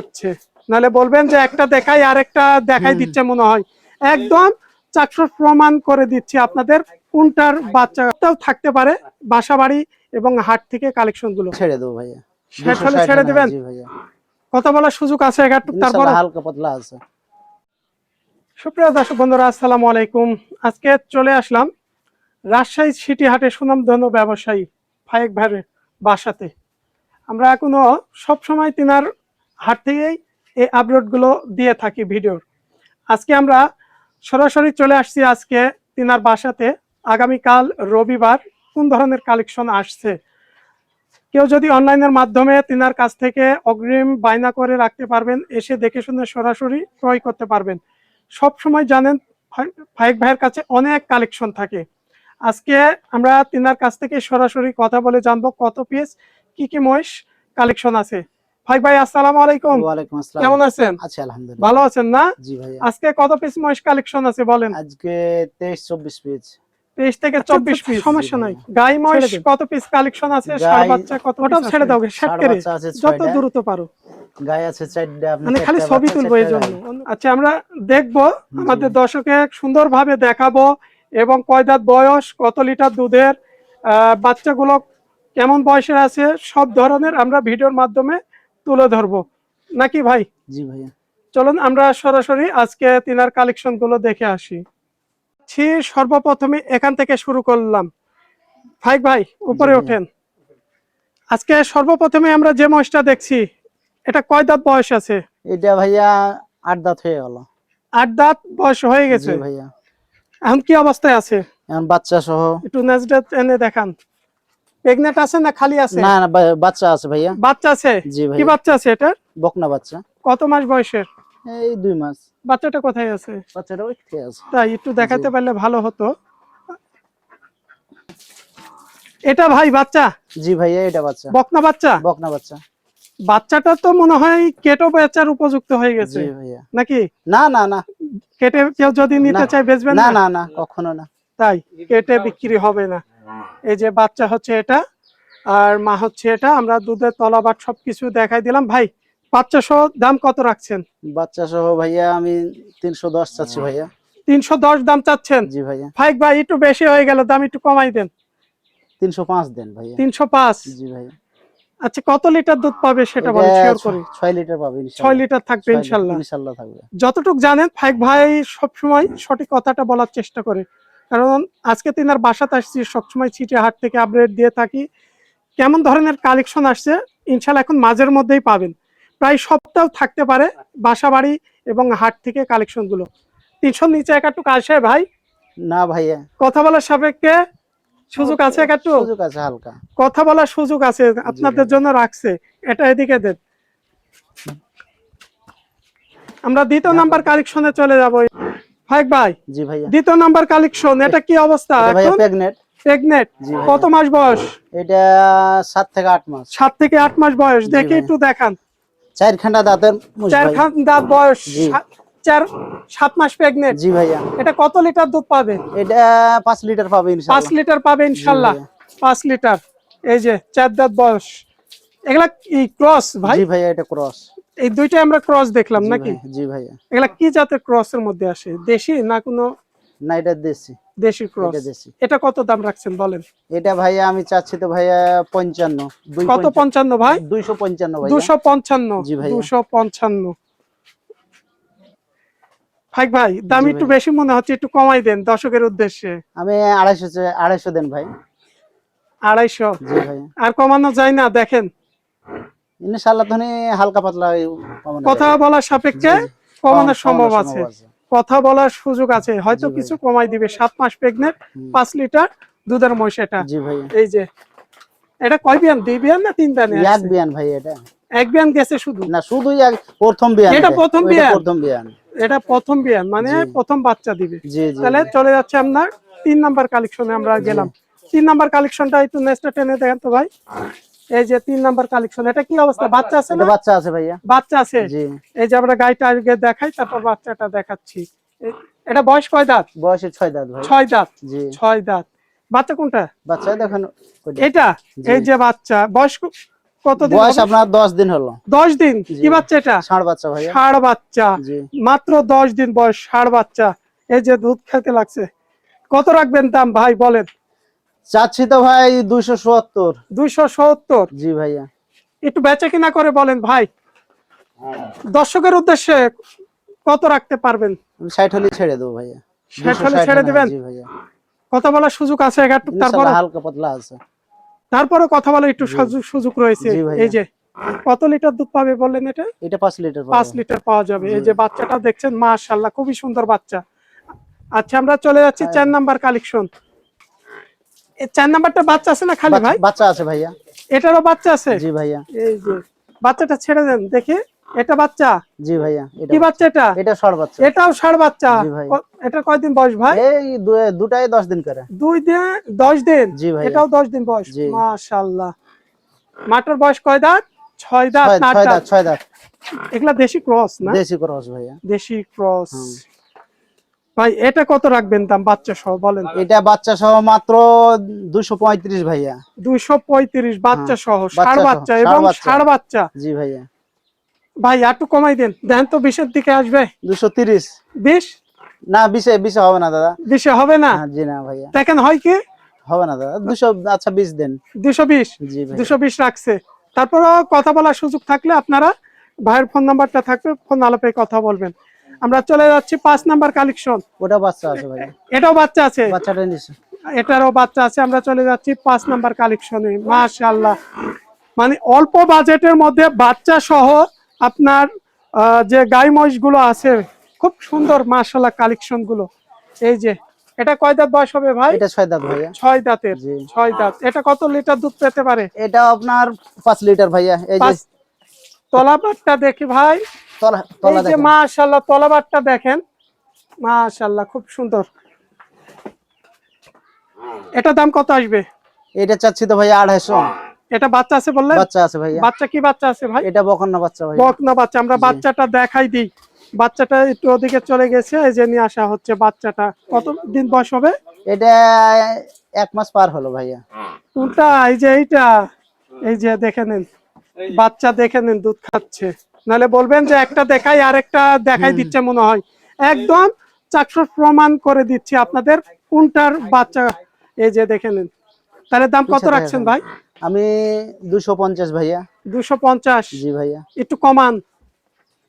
আচ্ছা, নালে বলবেন যে একটা দেখাই আরেকটা দেখাই দিচ্ছে মনে হয়। একদম চাক্ষুষ প্রমাণ করে দিচ্ছি আপনাদের কোনটার বাচ্চাটাও থাকতে পারে। বাসাবাড়ি এবং হাট থেকে কালেকশন গুলো ছেড়ে দেবো ভাইয়া, শেষ হলে ছেড়ে দিবেন। জি ভাইয়া, কথা বলার সুযোগ আছে একটু, তারপর হালকা পাতলা আছে। সুপ্রিয় দর্শক বন্ধুরা, আসসালামু আলাইকুম। আজকে চলে আসলাম রাজশাহী সিটি হাটে সুনামধন্য ব্যবসায়ী ফায়েক ভাইয়ের বাসাতে। আমরা এখনো সবসময় তিনার হাট থেকেই এই আপলোডগুলো দিয়ে থাকি ভিডিওর। আজকে আমরা সরাসরি চলে আসছি আজকে তিনার বাসাতে। আগামীকাল রবিবার কোন ধরনের কালেকশন আসছে, কেউ যদি অনলাইনের মাধ্যমে তিনার কাছ থেকে অগ্রিম বায়না করে রাখতে পারবেন, এসে দেখে শুনে সরাসরি ক্রয় করতে পারবেন। সব সময় জানেন ফায়েক ভাইয়ের কাছে অনেক কালেকশন থাকে। আজকে আমরা তিনার কাছ থেকে সরাসরি কথা বলে জানবো কত পিস কি কি মহিষ কালেকশন আছে। ফায়েক ভাই আসসালামু আলাইকুম। ওয়ালাইকুম আসসালাম। কেমন আছেন? আচ্ছা আলহামদুলিল্লাহ। ভালো আছেন না? জি ভাইয়া। আজকে কত পিস মহিষ কালেকশন আছে বলেন? আজকে 23-24 পিস। 23 থেকে 24 পিস, সমস্যা নাই। গাই মহিষ কত পিস কালেকশন আছে? ষাঁড় বাচ্চা কত? ওটাও ছেড়ে দাও ষাট করে, যত দ্রুত পারো। গাই আছে 4টা, মানে খালি ছবি তুলবো এই জন্য। আচ্ছা, আমরা দেখবো, আমাদের দর্শকে সুন্দরভাবে দেখাবো এবং কয় দাঁত বয়স, কত লিটার দুধের, বাচ্চাগুলো কেমন বয়সের আছে, সব ধরনের আমরা ভিডিওর মাধ্যমে তুলে ধরবো নাকি ভাই? জি ভাইয়া, চলুন আমরা সরাসরি আজকে তিনার কালেকশন গুলো দেখে আসি। সর্বপ্রথমে এখান থেকে শুরু করলাম। ফায়েক ভাই উপরে ওঠেন। আজকে সর্বপ্রথমে আমরা যে মহিষটা দেখছি, এটা কয় দাঁত বয়স আছে? এটা ভাইয়া 8 দাঁত হয়ে গেল। 8 দাঁত বয়স হয়ে গেছে। জি ভাইয়া। এখন কি অবস্থায় আছে? এখন বাচ্চা সহ। একটু নেজটা এনে দেখান। প্রেগন্যান্ট আছে না খালি আছে? না না, বাচ্চা আছে ভাইয়া। বাচ্চা আছে? জি ভাইয়া। কি বাচ্চা আছে এটা? বকনা বাচ্চা। কত মাস বয়সের? এই 2 মাস। বাচ্চাটা কোথায় আছে? বাচ্চাটা ওইখানে আছে। তাই একটু দেখাতে পারলে ভালো হতো। এটা ভাই বাচ্চা? জি ভাইয়া, এটা বাচ্চা। বকনা বাচ্চা? বকনা বাচ্চা। বাচ্চাটা তো মনে হয় কেটো বেচার উপযুক্ত হয়ে গেছে। জি ভাইয়া। নাকি? না না না, কেটে কেউ যদি নিতে চায় বেচবেন না? না না না, কখনো না। তাই কেটে বিক্রি হবে না। এই যে বাচ্চা হচ্ছে এটা, আর মা হচ্ছে এটা। আমরা দুধের তলাবাট সবকিছু দেখাই দিলাম। ভাই বাচ্চা সহ দাম কত রাখছেন? বাচ্চা সহ ভাইয়া আমি 310 চাচ্ছি ভাইয়া। 310 দাম চাচ্ছেন? জি ভাইয়া। ফায়েক ভাই একটু বেশি হয়ে গেল, দাম একটু কমাই দেন। 305 দেন ভাইয়া। 305? জি ভাইয়া। আচ্ছা, কত লিটার দুধ পাবে সেটা বলেন শিওর করে। 6 লিটার পাবে ইনশাআল্লাহ। 6 লিটার থাকবে ইনশাআল্লাহ। ইনশাআল্লাহ থাকবে। যতটুকু জানেন ফায়েক ভাই সবসময় সঠিক কথাটা বলার চেষ্টা করে, কারণ আজকে তিনার বাসাতে আসছি, সবসময় সিটি হাট থেকে আপডেট দিয়ে থাকি কেমন ধরনের কালেকশন আসছে। ইনশাআল্লাহ এখন মাঝের মধ্যেই পাবেন, প্রায় সপ্তাহ থাকতে পারে বাসা বাড়ি এবং হাট থেকে কালেকশন গুলো। 300 নিচে একটু আসে ভাই? না ভাইয়া, কথা বলার সাপেক্ষে সুযোগ আছে একটু? সুযোগ আছে হালকা। কথা বলার সুযোগ আছে, আপনাদের জন্য রাখছে। এটা এদিকে দেন। আমরা দ্বিতীয় নাম্বার কালেকশনে চলে যাব। ফায়েক ভাই, জি ভাইয়া, দ্বিতীয় নাম্বার কালেকশন, এটা কি অবস্থা ভাইয়া? এখন প্রেগন্যান্ট। প্রেগন্যান্ট? কত মাস বয়স? এটা 7 থেকে 8 মাস। 7 থেকে 8 মাস বয়স। দেখি একটু দেখান। 4 খান্ডা দাঁতের মুষ ভাই। 4 খান্ডা বয়স, 7 মাস প্রেগন্যান্ট। জি ভাইয়া। এটা কত লিটার দুধ পাবে? এটা 5 লিটার পাবে ইনশাআল্লাহ। 5 লিটার পাবে ইনশাআল্লাহ। 5 লিটার। এই যে 4 দাঁত বয়স। এগুলা কি ক্রস ভাই? জি ভাইয়া, এটা ক্রস। এই দুইটা আমরা ক্রস দেখলাম নাকি? জি ভাইয়া। এগুলা কি জাতের ক্রসের মধ্যে আসে? দেশি না কোনো? না, এটা দেশি। দেশি ক্রস। এটা কত দাম রাখছেন বলেন? এটা ভাইয়া আমি চাচ্ছি তো ভাইয়া 55। কত 55 ভাই? 255 ভাইয়া। 255? জি ভাইয়া। 255। ফায়েক ভাই দাম একটু বেশি মনে হচ্ছে, একটু কমাই দেন দর্শকের উদ্দেশ্যে। আমি 250 দেন ভাই। 250? জি ভাইয়া। আর কমানো যায় না? দেখেন ইনশাআল্লাহ ধনে হালকা পাতলা কথা বলার সাপেক্ষে কমানোর সম্ভব আছে, কথা বলার সুযোগ আছে, হয়তো কিছু কমাই দিবে। 7 মাস প্রেগন্যান্ট, 5 লিটার দুধের মহিষ এটা। জি ভাইয়া। এই যে এটা কয় বিয়ান? 2 বিয়ান না 3 বিয়ান? 1 বিয়ান ভাই। এটা 1 বিয়ান গেছে শুধু? না, শুধুই প্রথম বিয়ান। এটা প্রথম বিয়ান? প্রথম বিয়ান। এটা প্রথম বিয়ান, মানে প্রথম বাচ্চা দিবে। জি জি। তাহলে চলে যাচ্ছে আপনার 3 নাম্বার কালেকশনে আমরা গেলাম। 3 নাম্বার কালেকশনটা একটু নেক্সটটা টেনে দেখেন তো ভাই। এই যে 3 নাম্বার কালেকশন, এটা কি অবস্থা? বাচ্চা আছে না? এটা বাচ্চা আছে ভাইয়া। বাচ্চা আছে? জি। এই যে আমরা গাইটা আগে দেখাই, তারপর বাচ্চাটা দেখাচ্ছি। এটা বয়স কয় দাঁত? বয়স 6 দাঁত ভাই। 6 দাঁত? জি। 6 দাঁত। বাচ্চা কোনটা? বাচ্চা দেখেন এটা? এই যে বাচ্চা বয়স কতদিন বয়স হবে? আপনার 10 দিন হলো। 10 দিন। জি। কি বাচ্চা এটা? ষাঁড় বাচ্চা ভাইয়া। ষাঁড় বাচ্চা, জি। মাত্র 10 দিন বয়স, ষাঁড় বাচ্চা। এই যে দুধ খেতে লাগছে। কত রাখবেন দাম ভাই বলেন? চাচ্ছি তো ভাই 270। 270। জি ভাইয়া। একটু বেচা কিনা করে বলেন ভাই, দর্শকের উদ্দেশ্যে কত রাখতে পারবেন? 60 হলে ছেড়ে দেবো ভাইয়া। 60 হলে 260 ছেড়ে না, দিবেন? জি ভাইয়া। কথা বলার সুযোগ আছে একটু? ইনশাআল্লাহ হালকা পাতলা আছে। তারপরে কথা বলার একটু জি। সুযোগ রয়েছে। জি ভাইয়া। এই যে কত লিটার দুধ পাবে বললেন এটা? এটা 5 লিটার 5 পাবে। লিটার পাওয়া যাবে। এই জি। যে বাচ্চাটা দেখছেন, মাশাআল্লাহ খুবই সুন্দর বাচ্চা। আচ্ছা, আমরা চলে যাচ্ছি 4 নাম্বার কালেকশন। এই 4 নাম্বারটা বাচ্চা আছে না খালি ভাই? বাচ্চা আছে ভাইয়া। এটারও বাচ্চা আছে? জি ভাইয়া। এই যে বাচ্চাটা ছেড়ে দেন দেখি। এটা বাচ্চা? জি ভাইয়া। কি বাচ্চা এটা? এটা ষাঁড় বাচ্চা। এটাও ষাঁড় বাচ্চা। জি ভাই। এটা কয়দিন বয়স ভাই? এই দুটাই 10 দিন করে। 2 দিন 10 দিন। জি ভাইয়া। এটাও 10 দিন বয়স। জি। মাশাআল্লাহ। মাটার বয়স কয় দাঁত? 6 দাঁত, 8 দাঁত। 6 দাঁত। এগুলা দেশি ক্রস না? দেশি ক্রস ভাইয়া। দেশি ক্রস। হুম। ভাই এটা কত রাখবেন দাম বাচ্চা সহ বলেন? এটা বাচ্চা সহ মাত্র 235 ভাইয়া। 235 বাচ্চা সহ, ষাঁড় বাচ্চা ষাঁড় এবং বাচ্চা। ষাঁড় বাচ্চা। জি ভাইয়া। ভাই একটু কমাই দেন, দেন তো 20 এর দিকে আসবে। 230। 20? না 20 হবে না দাদা। 20 হবে না? জি না ভাইয়া। দেখেন হয় কি? হবে না দাদা। 200, আচ্ছা 20 দেন। 220? জি ভাইয়া। 220 রাখছে। তারপরও কথা বলার সুযোগ থাকলে আপনারা ভাইয়ের ফোন নাম্বারটা থাকবে, ফোন আলাপে কথা বলবেন। আমরা চলে যাচ্ছি 5 নাম্বার কালেকশন। ওটা বাচ্চা আছে ভাইয়া। এটাও বাচ্চা আছে? বাচ্চাটা নিছে। এটারও বাচ্চা আছে। আমরা চলে যাচ্ছি 5 নাম্বার কালেকশনে। মাশাআল্লাহ, মানে অল্প বাজেটের মধ্যে বাচ্চা সহ আপনার যে গাই মহিষ গুলো আছে, খুব সুন্দর মাশাআল্লাহ কালেকশন গুলো। এই যে এটা কয় দাঁত বয়স হবে ভাই? এটা 6 দাঁত ভাইয়া। 6 দাঁতের। জি। 6 দাঁত। এটা কত লিটার দুধ পেতে পারে? এটা আপনার 5 লিটার ভাইয়া। এই যে তলাবারটা দেখি ভাই। তলা এই যে দেখেন। মাশাআল্লাহ তলাবারটা দেখেন, মাশাআল্লাহ খুব সুন্দর। এটা দাম কত আসবে? এটা চাচ্ছি তো ভাইয়া 250। এটা বাচ্চা আছে বললেন? বাচ্চা আছে ভাইয়া। বাচ্চা কি বাচ্চা আছে ভাই? এটা বকনা বাচ্চা ভাইয়া। বকনা বাচ্চা। আমরা জি। বাচ্চাটা দেখাই দিই। বাচ্চাটা একটু ওদিকে চলে গেছে, এই যে নিয়ে আসা হচ্ছে বাচ্চাটা। কত দিন বয়স হবে? এটা 1 মাস পার হলো ভাইয়া। কোনটা? এই যে এইটা। এই যে দেখে নেন, বাচ্চা দেখে নেন দুধ খাচ্ছে। নাহলে বলবেন যে একটা দেখাই আরেকটা দেখাই দিচ্ছে মনে হয়। একদম চাক্ষুষ প্রমাণ করে দিচ্ছি আপনাদের কোনটার বাচ্চা। এই যে দেখে নেন। তাহলে দাম কত রাখছেন ভাই? আমি 250 ভাইয়া। 250? জি ভাইয়া। একটু কমান।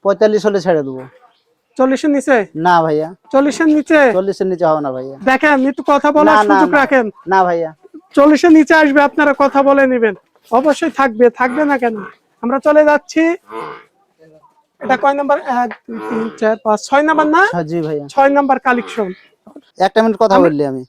45 হলে ছেড়ে দেবো। 40 এর নিচে? না ভাইয়া। 40 এর নিচে? 40 এর নিচে হবে না ভাইয়া। দেখেন একটু কথা বলার সুযোগ রাখেন। না ভাইয়া। 40 এর নিচে আসবে, আপনারা কথা বলে নেবেন। অবশ্যই থাকবে, থাকবে না কেন? আমরা চলে যাচ্ছি। এটা কয় নাম্বার? 1 2 3 4 5 6 নাম্বার না? জি ভাইয়া। 6 নাম্বার কালেকশন। একটা মিনিট কথা বললি আমি।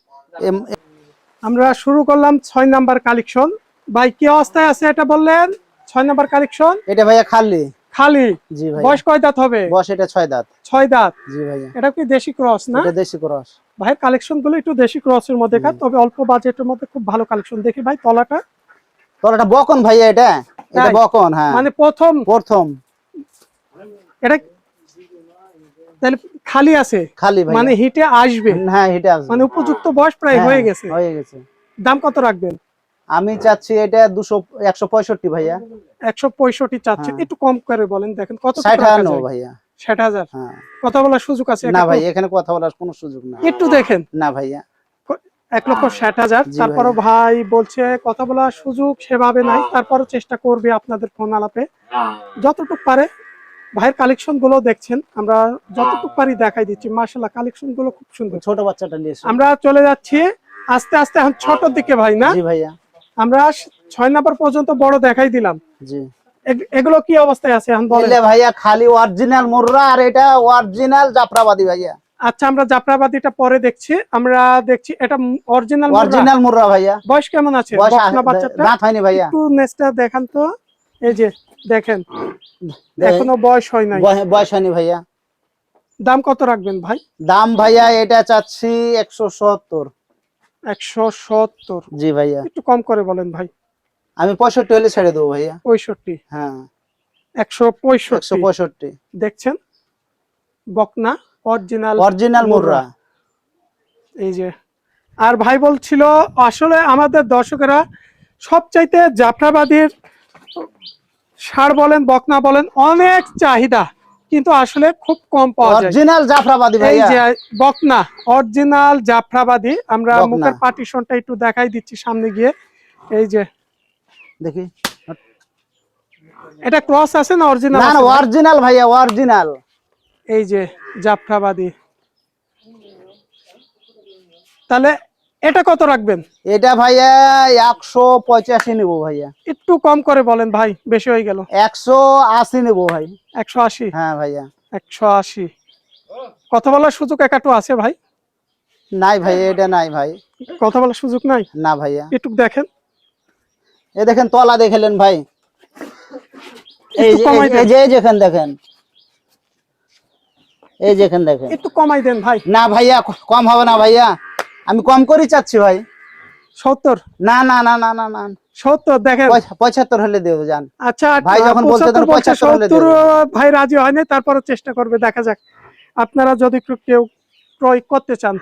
আমরা শুরু করলাম 6 নাম্বার কালেকশন। ভাই কি অবস্থায় আছে এটা বললেন? 6 নাম্বার কালেকশন। এটা ভাইয়া খালি। খালি? জি ভাই। বয়স কয় দাঁত হবে? বয়স এটা 6 দাঁত। 6 দাঁত। জি ভাইয়া। এটা কি দেশি ক্রস না? এটা দেশি ক্রস। ভাই কালেকশন গুলো একটু দেশি ক্রসের মধ্যে কাট, তবে অল্প বাজেটের মধ্যে খুব ভালো কালেকশন। দেখি ভাই তলাটা। তলাটা বকন ভাইয়া। এটা তাই? বকন। হ্যাঁ, মানে প্রথম এটা তাহলে খালি আছে? খালি ভাই। মানে হিটে আসবে? হ্যাঁ হিটে আসবে। মানে উপযুক্ত বয়স প্রায় হয়ে গেছে? হয়ে গেছে। দাম কত রাখবেন? আমি চাচ্ছি এটা 165 ভাইয়া। 165 চাচ্ছেন? একটু কম করে বলেন, দেখেন কত 60 নেবো ভাইয়া। 60,000? হ্যাঁ। কথা বলার সুযোগ আছে? না ভাই, এখানে কথা বলার কোনো সুযোগ না। একটু দেখেন। না ভাইয়া। 1,60,000। তারপরও ভাই বলছে কথা বলার সুযোগ সেভাবে নাই, তারপরও চেষ্টা করবে আপনাদের ফোন আলাপে যতটুকু পারে। ভাইয়ের কালেকশন গুলো দেখছেন, আমরা যতটুকু পারি দেখাই দিচ্ছি। মাশাআল্লাহ কালেকশন গুলো খুব সুন্দর। ছোট বাচ্চাটা নিয়ে এসো। আমরা চলে যাচ্ছি আস্তে আস্তে এখন ছোটর দিকে ভাই না? জি ভাইয়া। আমরা 6 নাম্বার পর্যন্ত বড় দেখাই দিলাম। জি। এগুলো কি অবস্থায় আছে এখন বলেন? এলে ভাইয়া খালি অরিজিনাল মুর্রা, আর এটা অরিজিনাল জাফরাবাদী ভাইয়া। আচ্ছা, আমরা জাফরাবাদীটা পরে দেখছি। আমরা দেখছি এটা অরিজিনাল মুর্রা ভাইয়া। বয়স কেমন আছে বকনা বাচ্চাটা? দাঁত হয়নি ভাইয়া। একটু নেসটা দেখান তো। এই যে দেখেন, এখনো বয়স হয় নাই। বয়স হয়নি ভাইয়া। দাম কত রাখবেন ভাই? দাম ভাইয়া এটা চাচ্ছি 170। 170? জি ভাইয়া। একটু কম করে বলেন ভাই। আমি 65 হলে ছেড়ে দেবো ভাইয়া। 65? হ্যাঁ। 165 দেখছেন, বকনা অরিজিনাল মুর্রা। এই যে। আর ভাই বলছিল আসলে আমাদের দর্শকেরা সবচাইতে জাফরাবাদীর ষাঁড় বলেন বকনা বলেন অনেক চাহিদা, কিন্তু আসলে খুব কম পাওয়া যায়। অরিজিনাল জাফরাবাদী এই ভাইয়া। যে বকনা অরিজিনাল জাফরাবাদী, আমরা বকনা। মুখের পার্টিশনটা একটু দেখাই দিচ্ছি সামনে গিয়ে। এই যে দেখি, এটা ক্রস আছে না অরিজিনাল না না আছে ভাই? অরিজিনাল ভাইয়া, অরিজিনাল। এই যে জাফরাবাদী। তাহলে এটা কত রাখবেন? এটা ভাইয়া 185 নেবো ভাইয়া। একটু কম করে বলেন ভাই, বেশি হয়ে গেল। 180 নেবো ভাই। 180? হ্যাঁ ভাইয়া। 180 কথা বলার সুযোগ একাটু আছে ভাই? নাই ভাই, এটা নাই ভাই। কথা বলার সুযোগ নাই? না ভাইয়া। একটু দেখেন, এই দেখেন তলা দেখলেন ভাই, এই একটু কমাই দেন, এই যেখান দেখেন, এই যেখান দেখেন। একটু কমাই দেন ভাই। না ভাইয়া কম হবে না ভাইয়া, আমি কম করে চাচ্ছি ভাই। 70? না না না না না না, 70 দেখেন। 75 হলে দেবো জান। আচ্ছা ভাই যখন বলতে 75 বলছে, 75 হলে 70 দেবো। ভাই রাজি হয়নি, তারপরে চেষ্টা করবে, দেখা যাক। আপনারা যদি কেউ ক্রয় করতে চান,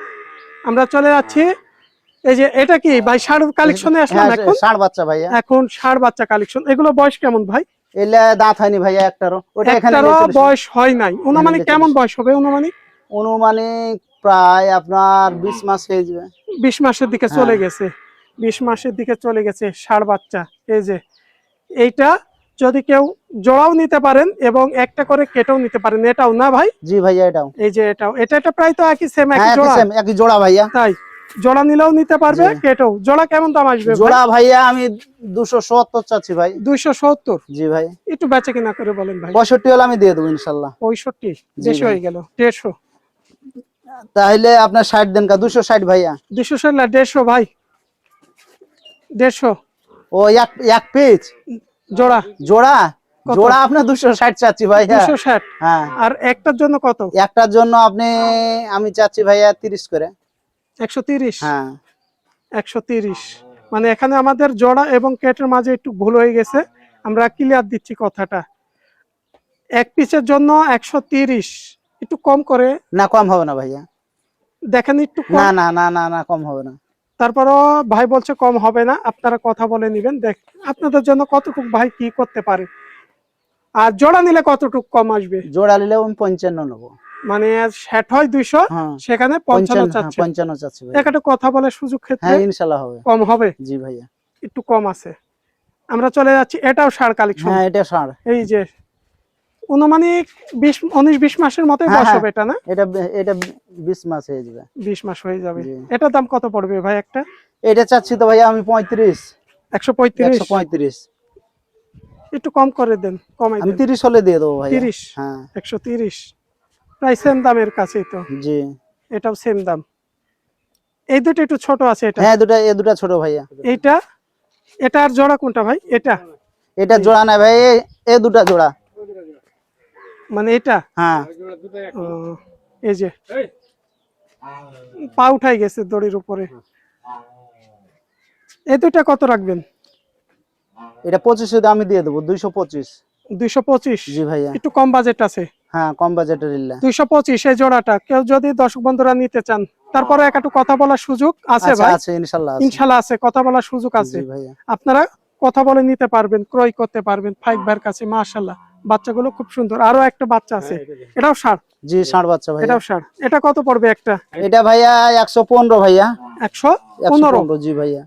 আমরা চলে যাচ্ছি। এই যে এটা কি ভাই ষাঁড় কালেকশনে আসলাম হ্যাঁ, এখন? ষাঁড় বাচ্চা ভাইয়া। এখন ষাঁড় বাচ্চা কালেকশন, এগুলো বয়স কেমন ভাই? এলে দাঁত হয়নি ভাইয়া একটারও, ওটা এখানে একটারও বয়স হয় নাই। অনুমানিক এখানে কেমন বয়স হবে? অনুমানিক অনুমানিক প্রায় আপনার 20 মাস হয়ে যাবে। 20 মাসের দিকে চলে গেছে, 20 মাসের দিকে চলে গেছে ষাঁড় বাচ্চা। এই যে এইটা যদি কেউ জোড়াও নিতে পারেন এবং একটা করে কেটেও নিতে পারেন, এটাও না ভাই? জি ভাইয়া এটাও। এই যে এটাও, এটা প্রায় তো একই সেম, হ্যাঁ একই একই জোড়া। সেম, একই জোড়া ভাইয়া। তাই জোড়া নিলেও নিতে পারবে, জি। কেটেও। জোড়া কেমন দাম আসবে ভাই? জোড়া ভাইয়া আমি 270 চাচ্ছি ভাই। 270? জি ভাই। একটু বেচে কিনা করে বলেন ভাই। 65 হলে আমি দিয়ে দেবো ইনশাল্লাহ। 65? জি বেশি ভাই। হয়ে গেল। 150? তাহলে আপনার 60 দেন কা, 260 ভাইয়া। 260 না 150 ভাই? 150 ও এক এক পিস জোড়া? জোড়া, কত? জোড়া আপনার 260 চাচ্ছি ভাইয়া। 260? হ্যাঁ। আর একটার জন্য কত? একটার জন্য আপনি আমি চাচ্ছি ভাইয়া 30 করে। 130? হ্যাঁ। 130 মানে এখানে আমাদের জোড়া এবং কেটের মাঝে একটু ভুল হয়ে গেছে, আমরা ক্লিয়ার দিচ্ছি কথাটা। এক পিসের জন্য 130, একটু কম করে না কম হবে না ভাইয়া। দেখেন, একটু না কম। না না না না কম হবে না। তারপরও ভাই বলছে কম হবে না, আপনারা কথা বলে নিবেন। দেখ আপনাদের জন্য কতটুকু ভাই কি করতে পারে। আর জোড়া নিলে কতটুকু কম আসবে? জোড়া নিলে আমি 55 নেবো। মানে 60 হয় 200, হ্যাঁ সেখানে 55 চাচ্ছে। 55 চাচ্ছি ভাই। একটা কথা বলে সুযোগ ক্ষেত্রে হ্যাঁ ইনশাআল্লাহ হবে। কম হবে। জি ভাইয়া। একটু কম আছে। আমরা চলে যাচ্ছি, এটাও ষাঁড় কালেকশন। হ্যাঁ এটা ষাঁড়। এই যে অনুমানিক 19-20 মাসের মতোই হ্যাঁ বয়স হ্যাঁ, হবে এটা, না? এটা এটা 20 মাস হয়ে যাবে। 20 মাস হয়ে যাবে। জি। এটার দাম কত পড়বে ভাই একটা? এটা চাচ্ছি তো ভাইয়া আমি 35। 135? 135 একটু কম করে দেন, কমাই আমি দেন। 30 হলে দিয়ে দেবো ভাইয়া। 30? হ্যাঁ 130 প্রায় সেম দামের কাছেই তো। জি। এটাও সেম দাম। এই দুটো একটু ছোট আছে। এটা? হ্যাঁ এ দুটা ছোট ভাইয়া। এইটা, এটা আর জোড়া কোনটা ভাই? এটা? এটা জোড়া না ভাই, এ দুটা জোড়া। মানে এটা? হ্যাঁ। ও, এই যে পা উঠাই গেছে দড়ির উপরে। এই দুটা কত রাখবেন? এটা 25 আমি দিয়ে দেবো 225। 225? জি ভাইয়া। একটু কম বাজেট আছে। হ্যাঁ কম বাজেটের ইল্লা। 225 এই জোড়াটা কেউ যদি দর্শক বন্ধুরা নিতে চান, তারপরে একটু কথা বলার সুযোগ আছে আচ্ছা ভাই? আছে ইনশাআল্লাহ আছে। ইনশাআল্লাহ আছে, কথা বলার সুযোগ আছে। জি ভাইয়া। আপনারা কথা বলে নিতে পারবেন, ক্রয় করতে পারবেন ফাইক ভাইয়ের কাছে। মাশাআল্লাহ বাচ্চাগুলো খুব সুন্দর। আরো একটা বাচ্চা আছে, এটাও ষাঁড়? জি ষাঁড় বাচ্চা ভাইয়া। এটাও ষাঁড়। এটা কত পড়বে একটা? এটা ভাইয়া 115 ভাইয়া। 115? 115 জি ভাইয়া।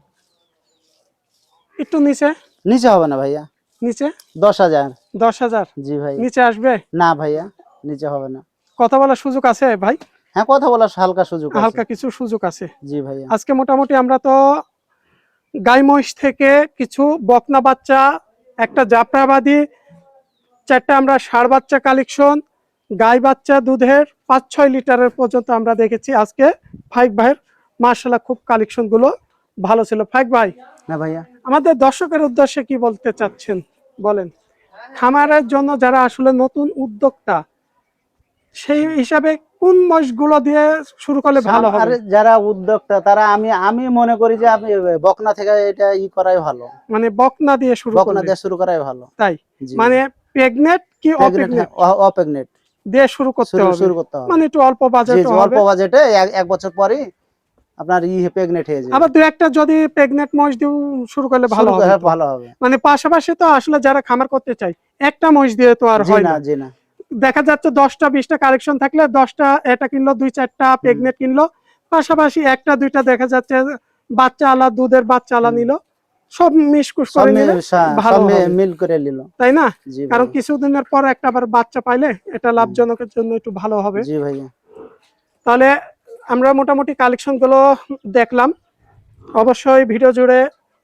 একটু নিচে? নিচে হবে না ভাইয়া। নিচে 10,000। 10,000? জি ভাই। নিচে আসবে না ভাইয়া নিচে হবে না। কথা বলার সুযোগ আছে ভাই? হ্যাঁ কথা বলার হালকা সুযোগ আছে। হালকা কিছু সুযোগ আছে। জি ভাইয়া। আজকে মোটামুটি আমরা তো গাই মহিষ থেকে কিছু বকনা বাচ্চা, একটা জাফরাবাদী, 4টা আমরা ষাঁড় বাচ্চা কালেকশন, গাই বাচ্চা দুধের 5-6 লিটারের পর্যন্ত আমরা দেখেছি আজকে ফাইক ভাইয়ের। মাশাআল্লাহ খুব কালেকশন গুলো ভালো ছিল। ফাইক ভাই, না ভাইয়া আমাদের দর্শকের উদ্দেশ্যে কি বলতে চাচ্ছেন বলেন? খামারের জন্য যারা আসলে নতুন উদ্যোক্তা, সেই হিসাবে কোন মহিষগুলো দিয়ে শুরু করলে ভালো হবে? আরে যারা উদ্যোক্তা তারা আমি মনে করি যে আপনি বকনা থেকে এটা করাই ভালো। মানে বকনা দিয়ে শুরু বকনা করলে? দিয়ে শুরু করাই ভালো। তাই জি। মানে প্রেগনেন্ট কি অপ্রেগনেন্ট অপ্রেগনেন্ট দিয়ে শুরু করতে হবে? শুরু করতে হবে। মানে একটু অল্প জি বাজেট জি হবে। অল্প বাজেটে এক বছর পরে আপনার প্রেগনেন্ট হয়ে যাবে। আবার দু একটা যদি প্রেগনেন্ট মহিষ দিয়ে শুরু করলে ভালো হবে তো। ভালো হবে। মানে পাশাপাশি তো আসলে যারা খামার করতে চায় একটা মহিষ দিয়ে তো আর জি হয় না, না। জি না। দেখা যাচ্ছে 10টা 20টা কালেকশন থাকলে 10টা এটা কিনলো, 2-4টা প্রেগনেন্ট কিনলো, পাশাপাশি একটা দুইটা দেখা যাচ্ছে বাচ্চা আলা, দুধের বাচ্চা আলা নিল, সব মিশকুশ সব করে নিলে ভালো হবে, মিল করে নিল। তাই না? জি কারণ ভাই। কিছুদিনের পর একটা আবার বাচ্চা পাইলে এটা লাভজনকের জন্য একটু ভালো হবে। জি ভাইয়া। তাহলে আমরা মোটামুটি কালেকশন গুলো দেখলাম। অবশ্যই ভিডিও জুড়ে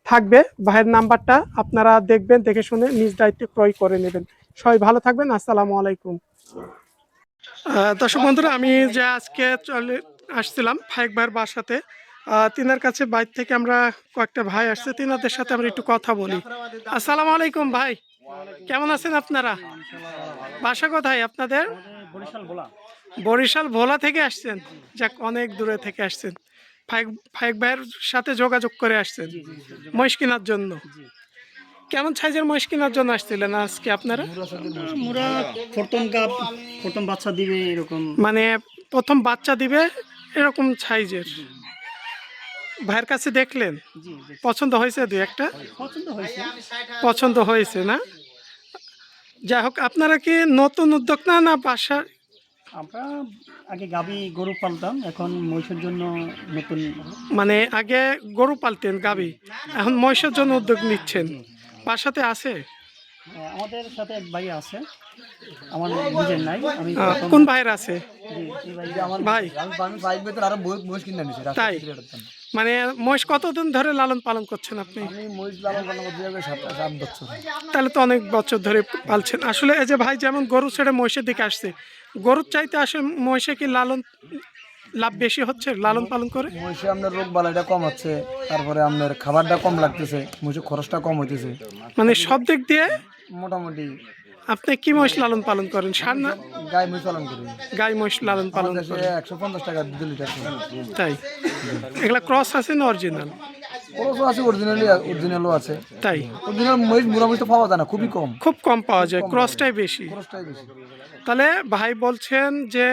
থাকবে ভাইয়ের নাম্বারটা, আপনারা দেখবেন, দেখে শুনে নিজ দায়িত্বে ক্রয় করে নেবেন। সবাই ভালো থাকবেন। আসসালামু আলাইকুম। দর্শক বন্ধুরা, আমি যে আজকে চলে আসছিলাম ফাইক ভাইয়ের বাসাতে, তিনার কাছে বাইর থেকে আমরা কয়েকটা ভাই আসছে, তিনাদের সাথে আমরা একটু কথা বলি। আসসালামু আলাইকুম ভাই, কেমন আছেন আপনারা? বাসা কোথায় আপনাদের? বরিশাল ভোলা থেকে আসছেন? যাক, অনেক দূরে থেকে আসছেন। ফাইক ফাইক ভাইয়ের সাথে যোগাযোগ করে আসছেন মহিষ কেনার জন্য। কেমন সাইজের মহিষ কেনার জন্য আসছিলেন আজকে আপনারা? মোরা প্রথম বাচ্চা দিবে এরকম, মানে প্রথম বাচ্চা দিবে এরকম সাইজের ভাইয়ের কাছে দেখলেন? জি পছন্দ হয়েছে দু একটা? পছন্দ হয়েছে। পছন্দ হয়েছে না? যাই হোক, আপনারা কি নতুন উদ্যোক্তা না বাসা? আমরা আগে গাবি গরু পালতাম, এখন মহিষের জন্য নতুন। মানে আগে গরু পালতেন, গাবি, এখন মহিষের জন্য উদ্যোগ নিচ্ছেন। বাসাতে আছে? আমাদের সাথে এক ভাই আছে, আমার নিজের নাই। আমি কোন ভাইয়ের আছে? এই ভাই ভাই, আরো মহিষ কিনে নিছি। তাই? মানে মহিষ কতদিন ধরে লালন পালন করছেন আপনি? আমি মহিষ লালন পালন করতে যাবে 7 বছর। তাহলে তো অনেক বছর ধরে পালছেন। আসলে এই যে ভাই যেমন গরু ছেড়ে মহিষের দিকে আসছে, গরুর চাইতে আসলে মহিষে কি লালন লাভ বেশি হচ্ছে লালন পালন করে? মহিষে আপনার রোগ বালাইটা কম হচ্ছে, তারপরে আপনার খাবারটা কম লাগতেছে, মহিষের খরচটা কম হইতেছে মানে সব দিক দিয়ে। মোটামুটি। আপনি কি মহিষ লালন পালন করেন? ষাঁড় না গাই মহিষ পালন করি। গাই মহিষ লালন পালন আমাদের দেশে করেন? 150 টাকা 2 লিটার। তাই? এগুলা ক্রস আছে না অরিজিনাল? খরচও আছে, অরিজিনালও আছে। তাই? অরিজিনাল মহিষ বুড়া মহিষ তো পাওয়া যায় না, খুবই কম। খুব কম পাওয়া যায়, ক্রসটাই বেশি। খরচটাই বেশি। তাহলে ভাই বলছেন যে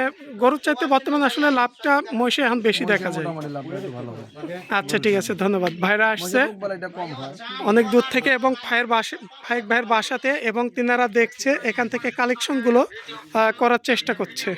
গরুর চাইতে বর্তমানে আসলে লাভটা মহিষে এখন বেশি দেখা যায়। মোটামুটি লাভ একটু ভালো হয়। আচ্ছা, ঠিক আছে, ধন্যবাদ। ভাইরা আসছে রোগ বালাইটা কম হয়। অনেক দূর থেকে এবং ফাইক ভাইয়ের বাসাতে, এবং তিনারা দেখছে এখান থেকে কালেকশনগুলো করার চেষ্টা করছে।